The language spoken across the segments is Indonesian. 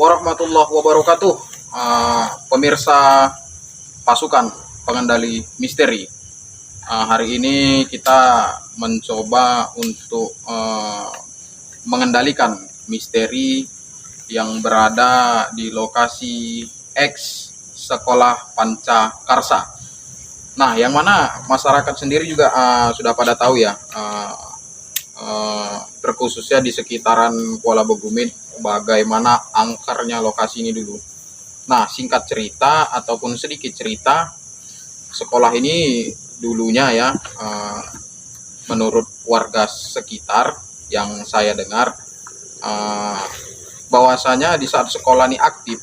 warahmatullahi wabarakatuh. Pemirsa pasukan pengendali misteri. Hari ini kita mencoba untuk mengendalikan misteri yang berada di lokasi X Sekolah Pancakarsa. Nah, yang mana masyarakat sendiri juga sudah pada tahu ya, terkhususnya di sekitaran Kuala Bogumit, bagaimana angkernya lokasi ini dulu. Nah, singkat cerita ataupun sedikit cerita, sekolah ini dulunya ya, menurut warga sekitar yang saya dengar, bahwasanya di saat sekolah ini aktif,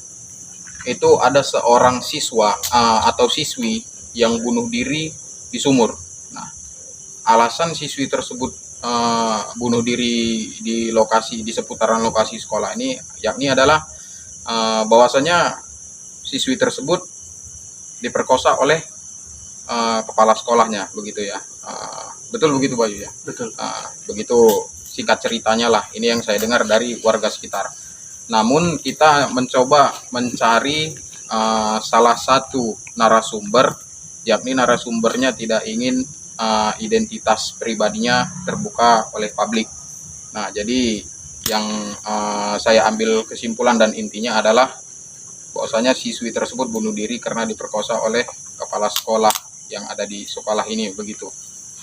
itu ada seorang siswa atau siswi yang bunuh diri di sumur. Nah, alasan siswi tersebut bunuh diri di seputaran lokasi sekolah ini, yakni adalah bahwasanya siswi tersebut diperkosa oleh kepala sekolahnya, begitu ya. Betul begitu, Bayu ya? Betul. Begitu singkat ceritanya lah, ini yang saya dengar dari warga sekitar. Namun kita mencoba mencari salah satu narasumber, yakni narasumbernya tidak ingin identitas pribadinya terbuka oleh publik. Nah, jadi yang saya ambil kesimpulan dan intinya adalah bahwasanya siswi tersebut bunuh diri karena diperkosa oleh kepala sekolah yang ada di sekolah ini, begitu.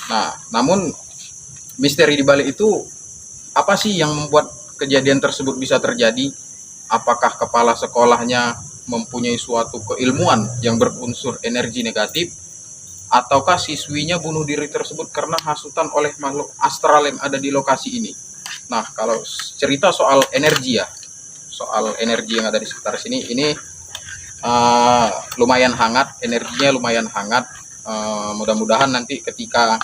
Nah, namun misteri di balik itu apa sih yang membuat kejadian tersebut bisa terjadi? Apakah kepala sekolahnya mempunyai suatu keilmuan yang berunsur energi negatif, ataukah siswinya bunuh diri tersebut karena hasutan oleh makhluk astral yang ada di lokasi ini? Nah, kalau cerita soal energi ya, soal energi yang ada di sekitar sini, ini lumayan hangat, energinya lumayan hangat. Mudah-mudahan nanti ketika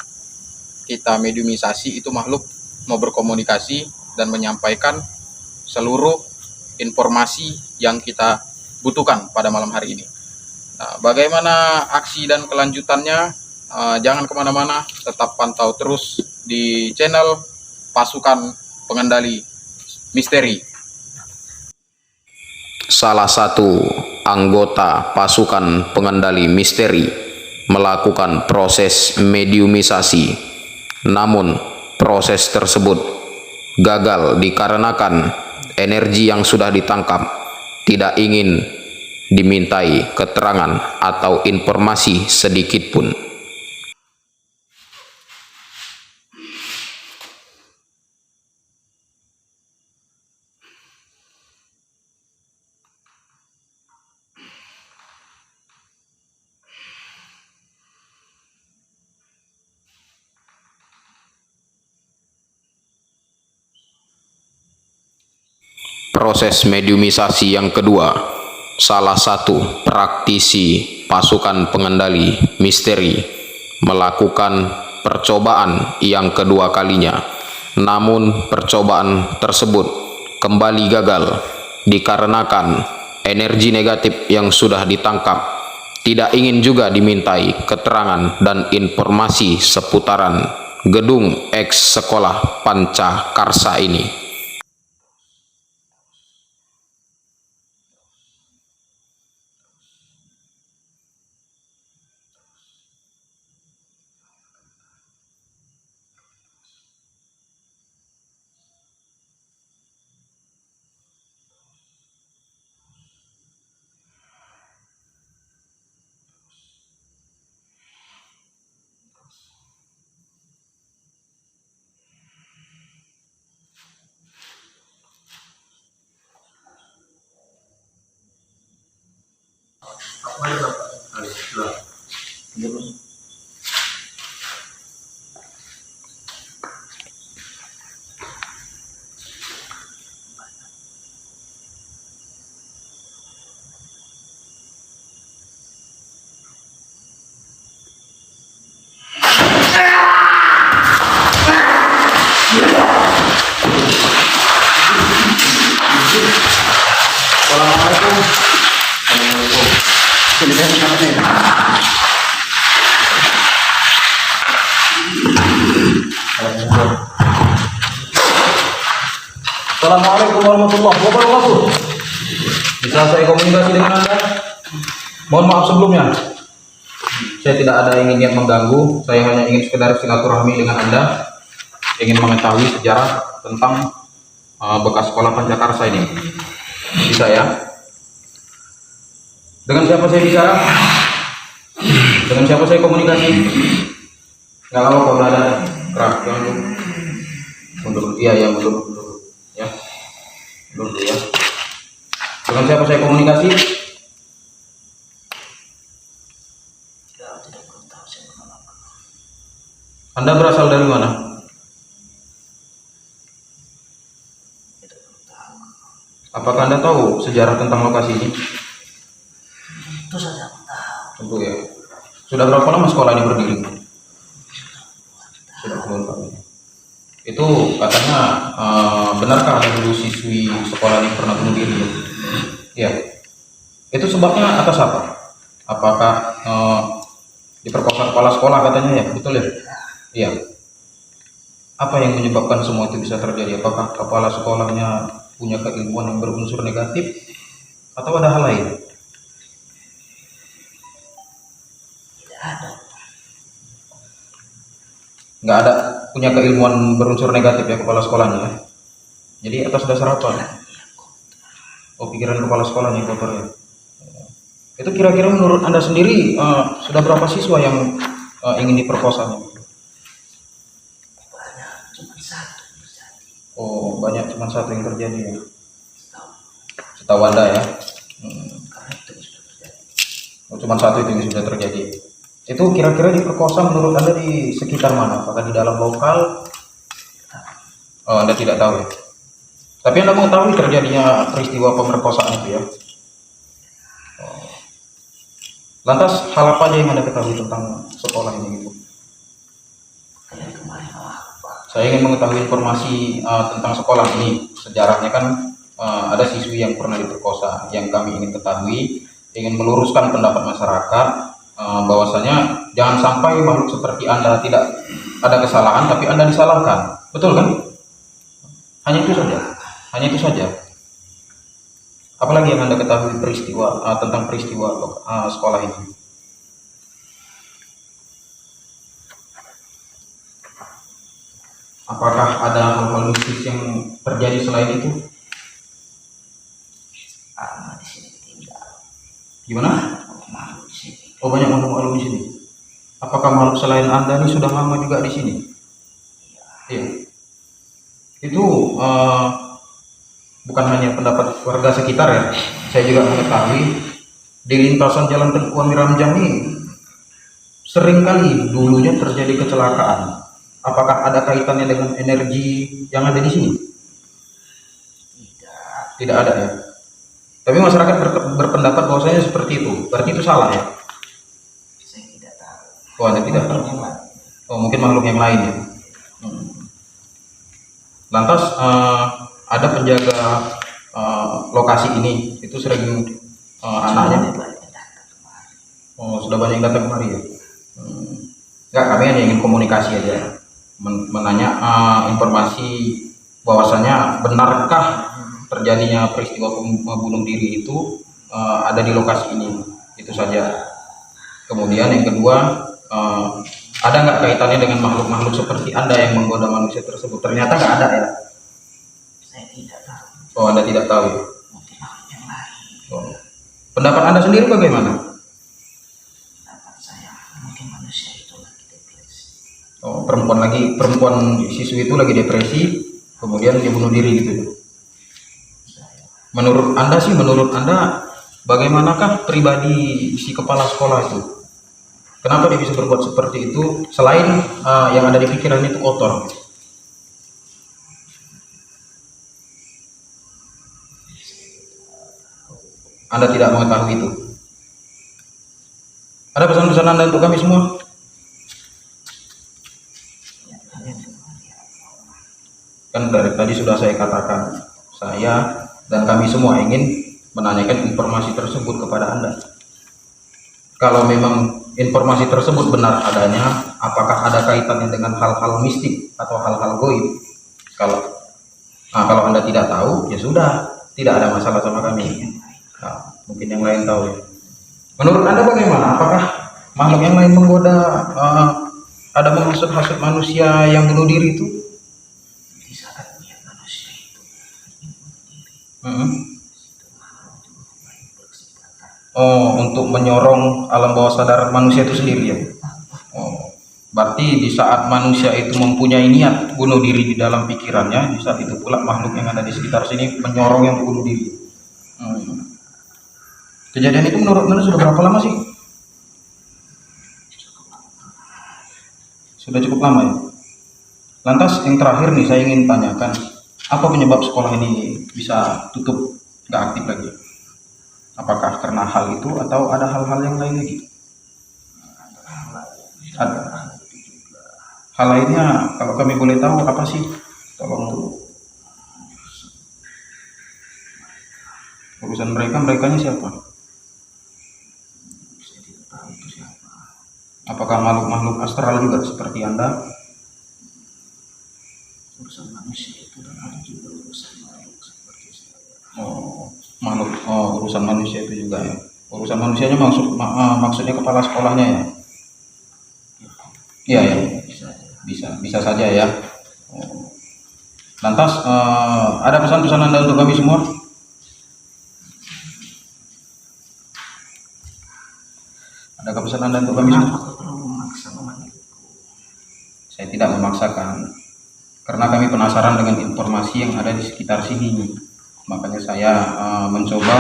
kita mediumisasi itu makhluk mau berkomunikasi dan menyampaikan seluruh informasi yang kita butuhkan pada malam hari ini. Nah, bagaimana aksi dan kelanjutannya? Jangan kemana-mana, tetap pantau terus di channel Pasukan Pengendali Misteri. Salah satu anggota pasukan pengendali misteri melakukan proses mediumisasi, namun proses tersebut gagal dikarenakan energi yang sudah ditangkap tidak ingin dimintai keterangan atau informasi sedikit pun. Proses mediumisasi yang kedua, salah satu praktisi pasukan pengendali misteri melakukan percobaan yang kedua kalinya. Namun percobaan tersebut kembali gagal dikarenakan energi negatif yang sudah ditangkap tidak ingin juga dimintai keterangan dan informasi seputaran gedung X Sekolah Pancakarsa ini. Assalamualaikum warahmatullahi wabarakatuh. Bisa saya komunikasi dengan Anda? Mohon maaf sebelumnya. Saya tidak ada ingin niat mengganggu. Saya hanya ingin sekedar silaturahmi dengan Anda. Ingin mengetahui sejarah tentang bekas sekolah Pancakarsa ini. Bisa ya? Dengan siapa saya bicara? Dengan siapa saya komunikasi? Nggak apa kalau ada kerak. Mundur. Iya, mundur. Ya. Mundur dulu ya. Dengan siapa saya komunikasi? Anda berasal dari mana? Apakah Anda tahu sejarah tentang lokasi ini? Itu saja aku tahu. Tentu ya. Sudah berapa lama sekolah ini berdiri? Sudah puluhan tahun. Itu katanya benarkah ada dulu siswi sekolah ini pernah bunuh diri? Ya. Itu sebabnya atas apa? Apakah diperkosa kepala sekolah katanya ya? Betul ya? Iya. Apa yang menyebabkan semua itu bisa terjadi? Apakah kepala sekolahnya punya keilmuan yang berunsur negatif atau ada hal lain? Tidak ada. Nggak ada punya keilmuan berunsur negatif ya kepala sekolahnya ya? Jadi atas dasar apa? Oh, pikiran kepala sekolahnya kotor ya? Itu kira-kira menurut Anda sendiri sudah berapa siswa yang ingin diperkosa? Banyak, cuma satu terjadi. Oh, banyak cuma satu yang terjadi ya? Setahu. Setahu Anda ya? Karena itu sudah terjadi. Oh, cuma satu itu yang sudah terjadi. Itu kira-kira diperkosa menurut Anda di sekitar mana? Apakah di dalam lokal? Oh, Anda tidak tahu ya? Tapi Anda mengetahui terjadinya peristiwa pemerkosaan itu ya? Oh. Lantas hal apa aja yang Anda ketahui tentang sekolah ini gitu? Kayak kemarin apa? Saya ingin mengetahui informasi tentang sekolah ini. Sejarahnya kan ada siswi yang pernah diperkosa. Yang kami ingin ketahui, ingin meluruskan pendapat masyarakat bahwasanya jangan sampai makhluk seperti Anda tidak ada kesalahan, tapi Anda disalahkan. Betul kan? Hanya itu saja. Hanya itu saja. Apalagi yang Anda ketahui peristiwa tentang peristiwa sekolah ini? Apakah ada hal-hal mistis yang terjadi selain itu? Di sini tinggal. Gimana? Makhluk di sini. Oh, banyak makhluk di sini. Apakah makhluk selain Anda ini sudah lama juga di sini? Iya. Itu bukan hanya pendapat warga sekitar ya. Saya juga mengetahui di lintasan Jalan Tengku Amir Hamzah ini seringkali dulunya terjadi kecelakaan. Apakah ada kaitannya dengan energi yang ada di sini? Tidak. Tidak ada ya. Tapi masyarakat berpendapat bahwasanya seperti itu. Berarti itu salah ya? Saya tidak tahu. Oh, Anda tidak tahu. Yang lain. Oh, mungkin makhluk yang lain ya. Lantas ada penjaga lokasi ini itu sering anaknya. Oh, sudah banyak yang datang kemari ya. Enggak, kami hanya ingin komunikasi aja, menanya informasi bahwasanya benarkah terjadinya peristiwa bunuh diri itu ada di lokasi ini. Itu saja. Kemudian yang kedua, ada nggak kaitannya dengan makhluk-makhluk seperti Anda yang menggoda manusia tersebut? Ternyata nggak ada ya? Saya tidak tahu. Oh, Anda tidak tahu ya? Mungkin makhluk yang lain. Oh. Pendapat Anda sendiri bagaimana? Pendapat saya mungkin manusia itu lagi depresi. Oh, perempuan siswi itu lagi depresi, kemudian dia bunuh diri gitu ya? Menurut Anda bagaimanakah pribadi si kepala sekolah itu? Kenapa dia bisa berbuat seperti itu selain yang ada di pikiran itu kotor? Anda tidak mengetahui itu. Ada pesan-pesan Anda untuk kami semua? Kan dari tadi sudah saya katakan, saya dan kami semua ingin menanyakan informasi tersebut kepada Anda. Kalau memang informasi tersebut benar adanya, apakah ada kaitannya dengan hal-hal mistik atau hal-hal goib? Kalau Anda tidak tahu, ya sudah, tidak ada masalah sama kami. Mungkin yang lain tahu ya. Menurut Anda bagaimana? Apakah makhluk yang lain menggoda, ada menghasut-hasut manusia yang bunuh diri itu? Di saat niat manusia itu ingin bunuh diri, Mm-mm. itu makhluk juga main berkesempatan. Oh, untuk menyorong alam bawah sadar manusia itu sendiri ya? Oh, berarti di saat manusia itu mempunyai niat bunuh diri di dalam pikirannya, di saat itu pula makhluk yang ada di sekitar sini menyorong yang bunuh diri. Hmm. Kejadian itu menurut Anda sudah berapa lama sih? Sudah cukup lama ya? Lantas yang terakhir nih saya ingin tanyakan, apa penyebab sekolah ini bisa tutup, nggak aktif lagi? Apakah karena hal itu atau ada hal-hal yang lain lagi? Ada. Hal lainnya kalau kami boleh tahu apa sih? Tolong. Urusan merekanya siapa? Saya tidak tahu itu siapa. Apakah makhluk-makhluk astral juga seperti Anda? Urusan manusia itu dan ada juga urusan makhluk seperti saya. Urusan manusia itu juga ya. Urusan manusianya maksudnya kepala sekolahnya ya? Iya ya. Bisa saja ya. Oh. Lantas ada pesan-pesan Anda untuk kami semua? Ada pesan Anda untuk kami semua? Kenapa kau terlalu memaksa memanggilku? Saya tidak memaksakan, karena kami penasaran dengan informasi yang ada di sekitar sini. Makanya saya mencoba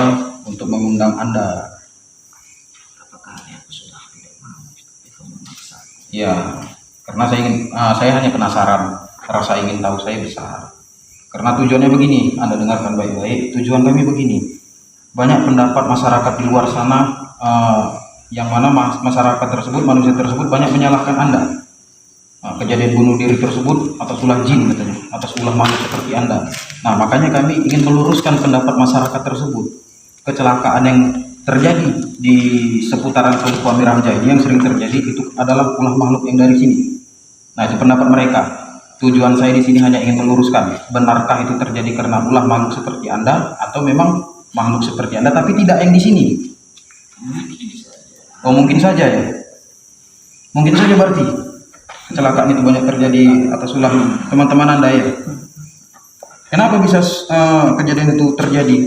untuk mengundang Anda. Berapa kali aku sudah tidak mau, tapi kau memaksa. Ya, karena saya hanya penasaran, rasa ingin tahu saya besar. Karena tujuannya begini, Anda dengarkan baik-baik. Tujuan kami begini, banyak pendapat masyarakat di luar sana, yang mana masyarakat tersebut, manusia tersebut banyak menyalahkan Anda. Kejadian bunuh diri tersebut atas ulah jin katanya, atas ulah makhluk seperti Anda. Nah, makanya kami ingin meluruskan pendapat masyarakat tersebut. Kecelakaan yang terjadi di seputaran Teluk Miramja ini yang sering terjadi itu adalah ulah makhluk yang dari sini. Nah, itu pendapat mereka. Tujuan saya di sini hanya ingin meluruskan, benarkah itu terjadi karena ulah makhluk seperti Anda atau memang makhluk seperti Anda tapi tidak yang di sini? Oh, mungkin saja ya. Mungkin saja berarti kecelakaan itu banyak terjadi atas ulah teman-teman Anda ya. Kenapa bisa kejadian itu terjadi?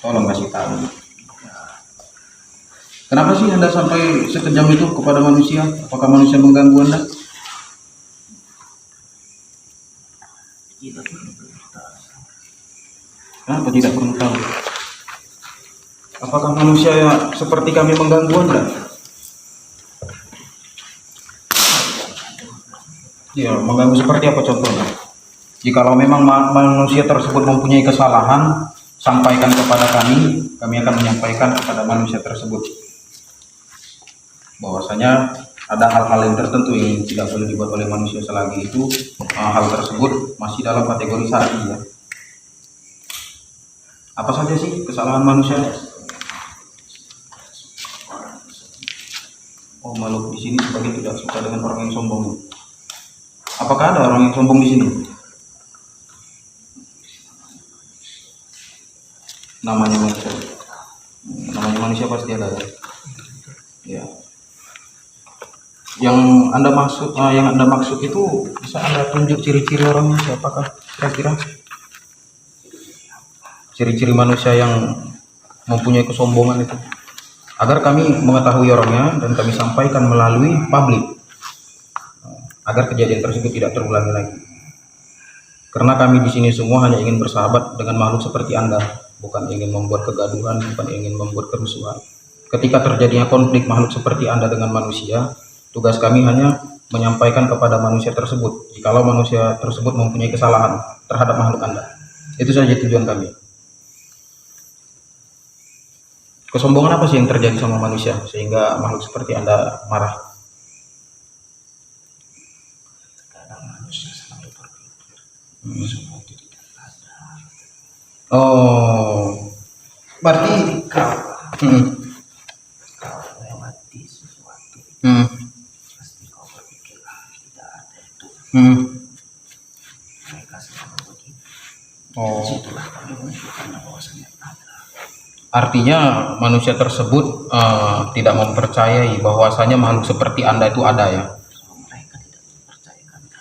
Tolong kasih tahu. Kenapa sih Anda sampai sekejam itu kepada manusia? Apakah manusia mengganggu Anda? Tidak perlu beritahu. Kenapa tidak perlu tahu? Apakah manusia seperti kami mengganggu Anda? Ya, mengganggu seperti apa contohnya? Jikalau memang manusia tersebut mempunyai kesalahan, sampaikan kepada kami akan menyampaikan kepada manusia tersebut bahwasanya ada hal-hal yang tertentu yang tidak boleh dibuat oleh manusia selagi itu hal tersebut masih dalam kategori syar'i ya. Apa saja sih kesalahan manusia? Oh, makhluk di sini sebagian tidak suka dengan orang yang sombong. Apakah ada orang yang sombong di sini? Namanya manusia pasti ada ya. Ya. Yang Anda maksud itu bisa Anda tunjuk ciri-ciri orangnya siapakah kira-kira? Ciri-ciri manusia yang mempunyai kesombongan itu. Agar kami mengetahui orangnya dan kami sampaikan melalui publik. Agar kejadian tersebut tidak terulangi lagi. Karena kami di sini semua hanya ingin bersahabat dengan makhluk seperti Anda, bukan ingin membuat kegaduhan, bukan ingin membuat kerusuhan. Ketika terjadinya konflik makhluk seperti Anda dengan manusia, tugas kami hanya menyampaikan kepada manusia tersebut jikalau manusia tersebut mempunyai kesalahan terhadap makhluk Anda. Itu saja tujuan kami. Kesombongan apa sih yang terjadi sama manusia sehingga makhluk seperti Anda marah? Manusia selalu berpikir semua itu tidak ada. Oh, berarti Kau melewati sesuatu, pasti kau berpikir tidak ada itu. Mereka selalu begitu. Oh. Situlah kami menunjukkan bahwa Artinya manusia tersebut tidak mempercayai bahwasanya makhluk seperti Anda itu ada ya. Mereka tidak mempercayakan Anda.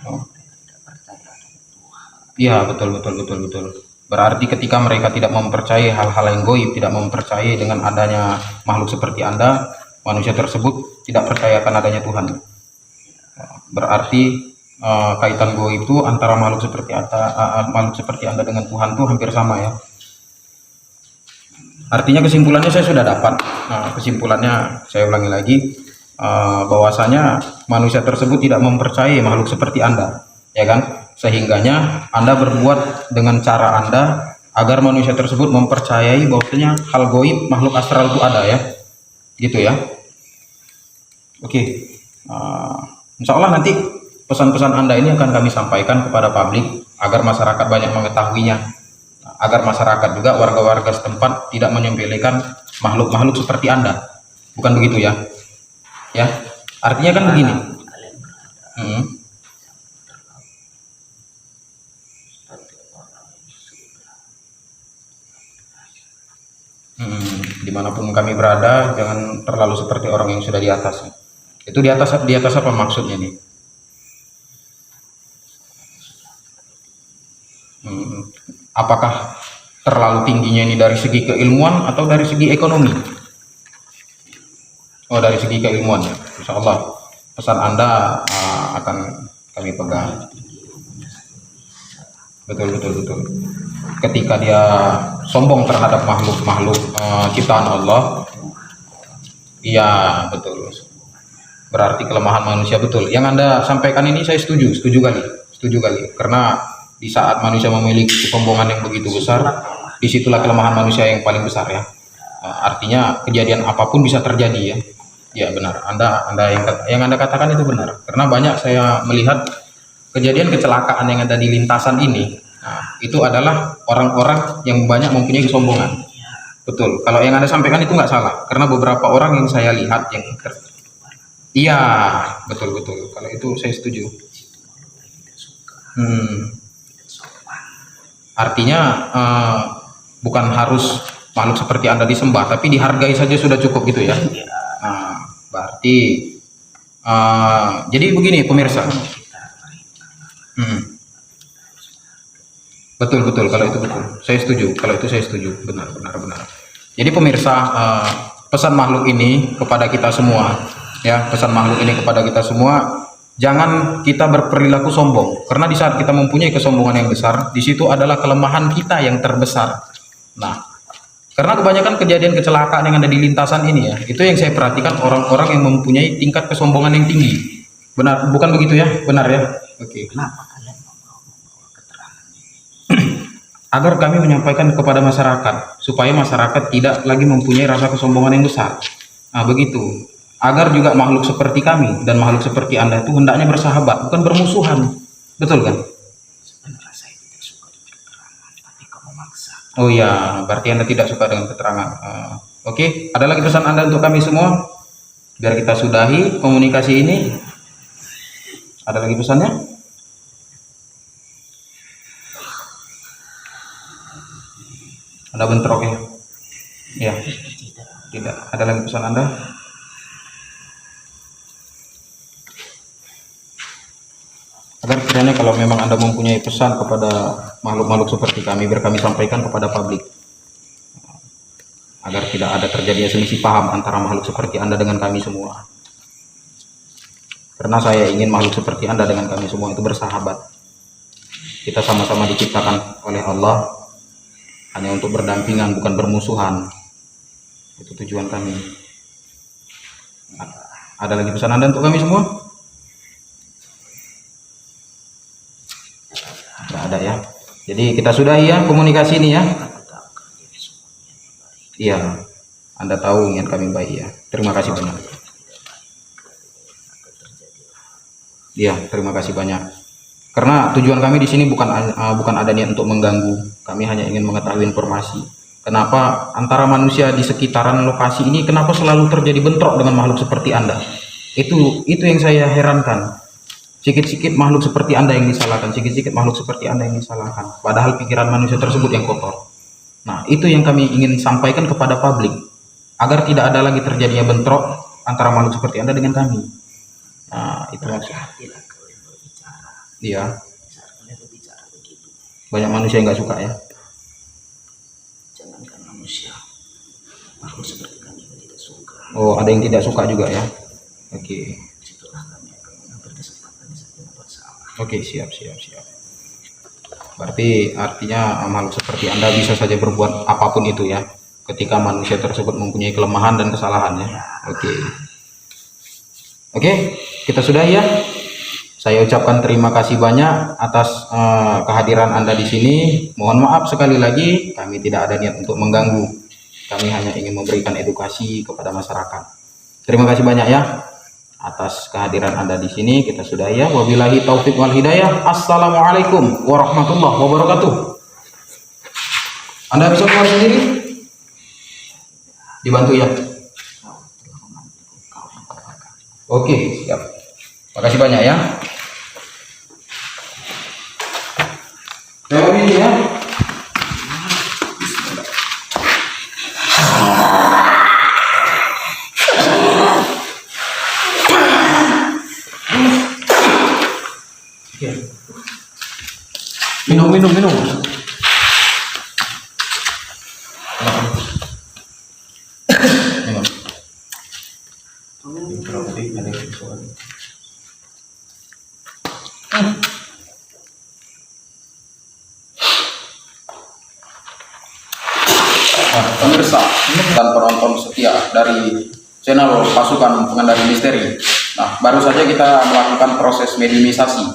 Oh. Mereka tidak percaya ada Tuhan. Iya, betul. Berarti ketika mereka tidak mempercayai hal-hal yang goib, tidak mempercayai dengan adanya makhluk seperti Anda, manusia tersebut tidak percayakan adanya Tuhan. Berarti kaitan goib itu antara makhluk seperti Anda dengan Tuhan itu hampir sama ya. Artinya kesimpulannya saya sudah dapat. Kesimpulannya saya ulangi lagi, bahwasanya manusia tersebut tidak mempercayai makhluk seperti Anda, ya kan? Sehingganya Anda berbuat dengan cara Anda agar manusia tersebut mempercayai bahwasanya hal goib, makhluk astral itu ada ya, gitu ya. Oke, insya Allah nanti pesan-pesan Anda ini akan kami sampaikan kepada publik agar masyarakat banyak mengetahuinya, agar masyarakat juga warga-warga setempat tidak menyembelihkan makhluk-makhluk seperti Anda. Bukan begitu ya? Ya, artinya kan begini. Kalian berada seperti orang sudah. Dimanapun kami berada, jangan terlalu seperti orang yang sudah di atas. Itu di atas apa maksudnya nih? Apakah terlalu tingginya ini dari segi keilmuan atau dari segi ekonomi? Oh, dari segi keilmuan ya. Insya Allah pesan Anda akan kami pegang. Betul. Ketika dia sombong terhadap makhluk ciptaan Allah, iya betul. Berarti kelemahan manusia, betul. Yang Anda sampaikan ini saya setuju kali. Karena di saat manusia memiliki kesombongan yang begitu besar, disitulah kelemahan manusia yang paling besar ya. Artinya kejadian apapun bisa terjadi ya. Ya benar. Anda yang Anda katakan itu benar. Karena banyak saya melihat kejadian kecelakaan yang ada di lintasan ini. Nah, itu adalah orang-orang yang banyak mempunyai kesombongan. Betul. Kalau yang Anda sampaikan itu nggak salah. Karena beberapa orang yang saya lihat yang iya, betul. Kalau itu saya setuju. Artinya bukan harus makhluk seperti Anda disembah, tapi dihargai saja sudah cukup gitu ya. Berarti jadi begini pemirsa. Betul. Kalau itu betul. Saya setuju. Kalau itu saya setuju. Benar. Jadi pemirsa, pesan makhluk ini kepada kita semua. Ya, pesan makhluk ini kepada kita semua, jangan kita berperilaku sombong, karena di saat kita mempunyai kesombongan yang besar, di situ adalah kelemahan kita yang terbesar. Nah, karena kebanyakan kejadian kecelakaan yang ada di lintasan ini ya, itu yang saya perhatikan orang-orang yang mempunyai tingkat kesombongan yang tinggi. Benar, bukan begitu ya? Benar ya? Oke. Kenapa kalian membawa keterangan? Agar kami menyampaikan kepada masyarakat, supaya masyarakat tidak lagi mempunyai rasa kesombongan yang besar. Nah, begitu. Agar juga makhluk seperti kami dan makhluk seperti Anda itu hendaknya bersahabat, bukan bermusuhan. Betul kan? Sebenarnya saya tidak suka dengan keterangan, tapi kamu maksa. Oh ya, berarti Anda tidak suka dengan keterangan. Oke, ada lagi pesan Anda untuk kami semua? Biar kita sudahi komunikasi ini. Ada lagi pesannya? Ada bentrok ya? Ya, tidak. Ada lagi pesan Anda? Agar kiranya kalau memang Anda mempunyai pesan kepada makhluk-makhluk seperti kami, biar kami sampaikan kepada publik, agar tidak ada terjadinya selisih paham antara makhluk seperti Anda dengan kami semua. Karena saya ingin makhluk seperti Anda dengan kami semua itu bersahabat. Kita sama-sama diciptakan oleh Allah hanya untuk berdampingan, bukan bermusuhan. Itu tujuan kami. Ada lagi pesan Anda untuk kami semua? Tidak ada ya. Jadi kita sudahi ya komunikasi ini ya. Iya, Anda tahu niat kami baik ya. Terima kasih banyak. Iya, terima kasih banyak. Karena tujuan kami di sini bukan ada niat untuk mengganggu. Kami hanya ingin mengetahui informasi. Kenapa antara manusia di sekitaran lokasi ini kenapa selalu terjadi bentrok dengan makhluk seperti Anda? Itu yang saya herankan. Sikit-sikit makhluk seperti Anda yang disalahkan, sikit-sikit makhluk seperti Anda yang disalahkan. Padahal pikiran manusia tersebut yang kotor. Nah, itu yang kami ingin sampaikan kepada publik, agar tidak ada lagi terjadinya bentrok antara makhluk seperti Anda dengan kami. Nah, itu maksudnya. Hati-hatilah kau yang berbicara. Iya, Besar kalian berbicara begitu. banyak manusia yang nggak suka ya. Jangankan manusia, makhluk seperti kami juga tidak suka. Oh, ada yang tidak suka juga ya. Oke. Situlah kami akan mengambil kesempatan saat yang bersama. Oke, siap. Berarti artinya makhluk seperti Anda bisa saja berbuat apapun itu ya, ketika manusia tersebut mempunyai kelemahan dan kesalahan ya. Oke, kita sudah ya. Saya ucapkan terima kasih banyak atas kehadiran Anda di sini. Mohon maaf sekali lagi, kami tidak ada niat untuk mengganggu. Kami hanya ingin memberikan edukasi kepada masyarakat. Terima kasih banyak ya atas kehadiran Anda di sini. Kita sudah ya. Wabillahi taufik wal hidayah. Assalamualaikum warahmatullahi wabarakatuh. Anda bisa keluar sendiri? Dibantu ya. Oke, siap. Makasih banyak ya. Saya ini ya. Minum. Pemirsa dan penonton setia dari channel Pasukan Pengendali Misteri. Nah, baru saja kita melakukan proses mediumisasi,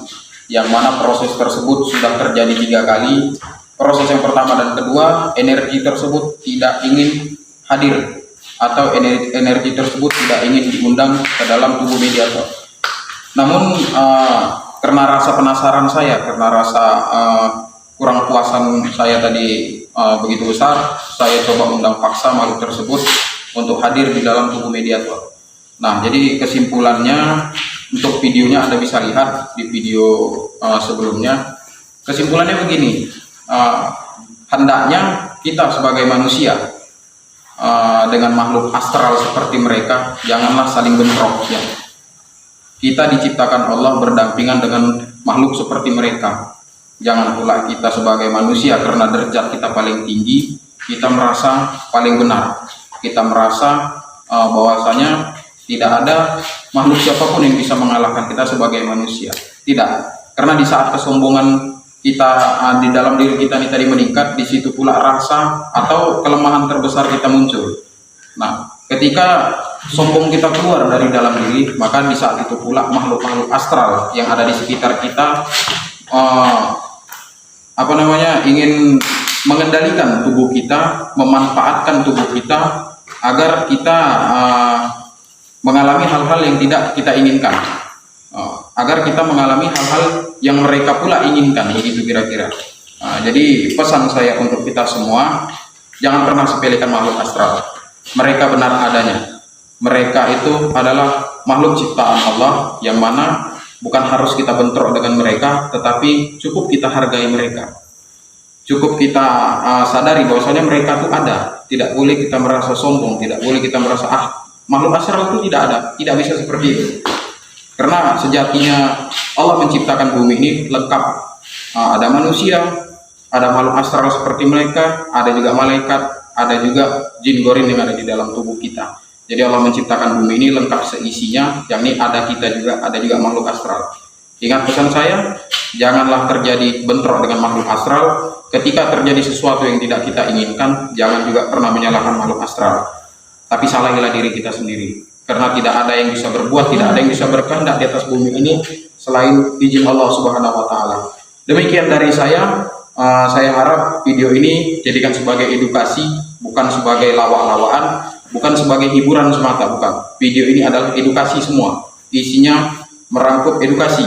yang mana proses tersebut sudah terjadi 3 kali. Proses yang pertama dan kedua, energi tersebut tidak ingin hadir, atau energi tersebut tidak ingin diundang ke dalam tubuh mediator. Namun karena rasa penasaran saya, karena rasa kurang puasan saya tadi begitu besar, saya coba undang paksa makhluk tersebut untuk hadir di dalam tubuh mediator. Nah, jadi kesimpulannya, untuk videonya Anda bisa lihat di video sebelumnya. Kesimpulannya begini, hendaknya kita sebagai manusia dengan makhluk astral seperti mereka janganlah saling bentrok ya. Kita diciptakan Allah berdampingan dengan makhluk seperti mereka. Jangan pula kita sebagai manusia, karena derajat kita paling tinggi, kita merasa paling benar. Kita merasa bahwasanya tidak ada makhluk siapapun yang bisa mengalahkan kita sebagai manusia. Tidak, karena di saat kesombongan kita di dalam diri kita ini tadi meningkat, di situ pula rasa atau kelemahan terbesar kita muncul. Nah, ketika sombong kita keluar dari dalam diri, maka di saat itu pula makhluk-makhluk astral yang ada di sekitar kita ingin mengendalikan tubuh kita, memanfaatkan tubuh kita agar kita mengalami hal-hal yang tidak kita inginkan, agar kita mengalami hal-hal yang mereka pula inginkan, begitu kira-kira. Jadi pesan saya untuk kita semua, jangan pernah sepelekan makhluk astral. Mereka benar adanya. Mereka itu adalah makhluk ciptaan Allah, yang mana bukan harus kita bentrok dengan mereka, tetapi cukup kita hargai mereka. Cukup kita sadari bahwasanya mereka itu ada. Tidak boleh kita merasa sombong, tidak boleh kita merasa makhluk astral itu tidak ada, tidak bisa seperti itu. Karena sejatinya Allah menciptakan bumi ini lengkap. Ada manusia, ada makhluk astral seperti mereka, ada juga malaikat, ada juga jin gorin yang ada di dalam tubuh kita. Jadi Allah menciptakan bumi ini lengkap seisinya, yakni ada kita juga, ada juga makhluk astral. Ingat pesan saya, janganlah terjadi bentrok dengan makhluk astral. Ketika terjadi sesuatu yang tidak kita inginkan, jangan juga pernah menyalahkan makhluk astral, tapi salahilah diri kita sendiri. Karena tidak ada yang bisa berbuat, tidak ada yang bisa berkehendak di atas bumi ini selain izin Allah Subhanahu wa Ta'ala. Demikian dari saya. Saya harap video ini jadikan sebagai edukasi, bukan sebagai lawak-lawakan, bukan sebagai hiburan semata, bukan. Video ini adalah edukasi semua, isinya merangkup edukasi,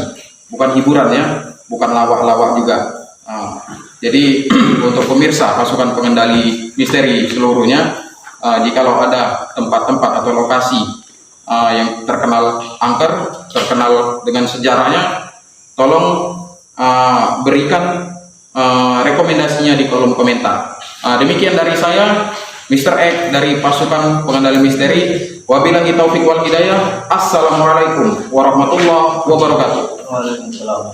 bukan hiburan ya, bukan lawak-lawak juga. Jadi untuk pemirsa Pasukan Pengendali Misteri seluruhnya, jikalau ada tempat-tempat atau lokasi yang terkenal angker, terkenal dengan sejarahnya, tolong berikan rekomendasinya di kolom komentar. Demikian dari saya, Mr. X dari pasukan pengendali misteri. Wabillahi taufiq wal hidayah. Assalamualaikum warahmatullahi wabarakatuh. Waalaikumsalam.